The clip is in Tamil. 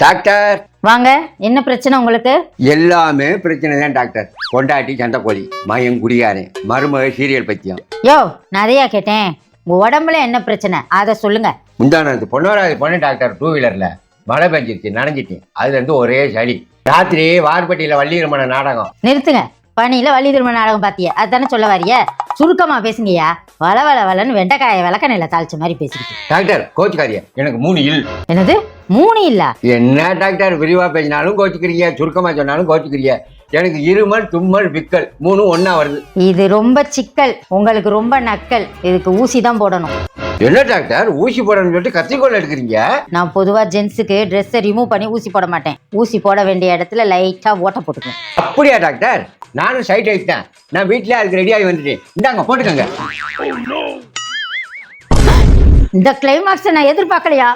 டாக்டர் வாங்க, என்ன பிரச்சனை உங்களுக்கு? எல்லாமே பிரச்சனை தான் டாக்டர். கொண்டாட்டி சண்டைக்கோழி, மயம் குடியாரன், மருமக சீரியல் பத்தியம். யோ, நான் அதையா கேட்டேன். உங்க உடம்புல என்ன பிரச்சனை அதை சொல்லுங்க. முந்தானது பொண்ணோராது பொண்ணு டாக்டர். 2 வீலர்ல மழை பெஞ்சிருச்சு, நனைஞ்சிட்டேன். அதுல இருந்து ஒரே சளி. ராத்திரி வார்பட்டியில வள்ளிரமண நாடகம். நிறுத்துங்க. பணியில வள்ளி திரும்ப நாடகம் பாத்திய அதுதானே சொல்ல வாரிய? சுருக்கமா பேசுங்கய்யா. வள வள வளன்னு வெண்டைக்காய விளக்கணையில தாளிச்ச மாதிரி பேசிக்கிட்டு. டாக்டர் கோச்சுக்காரியா, எனக்கு 3 இல். என்னது 3 இல்ல? என்ன டாக்டர் விரிவா பேசினாலும் கோச்சுக்கிறீங்க, சுருக்கமா சொன்னாலும் கோச்சுக்கிறீங்க. எனக்கு இருமல், தும்மல், விக்கல் 3 ஒண்ணா வருது. இது ரொம்ப சிக்கல், உங்களுக்கு ரொம்ப நக்கல். இதுக்கு ஊசி தான் போடணும். என்ன டாக்டர் ஊசி போடணும்னு சொல்லிட்டு கத்திரிக்கோள் எடுக்கிறீங்க? நான் பொதுவா ஜென்ஸுக்கு ட்ரெஸ்ஸை ரிமூவ் பண்ணி ஊசி போட மாட்டேன். ஊசி போட வேண்டிய இடத்துல லைட்டா ஓட்ட போட்டுக்குவேன். அப்படியா டாக்டர்? நானும் சைட் ஆயிட்டேன். நான் வீட்லயே அதுக்கு ரெடியாகி வந்துட்டேன். இந்தாங்க போட்டுக்கோங்க. இந்த கிளைமாக்ஸை நான் எதிர்பார்க்கலையா?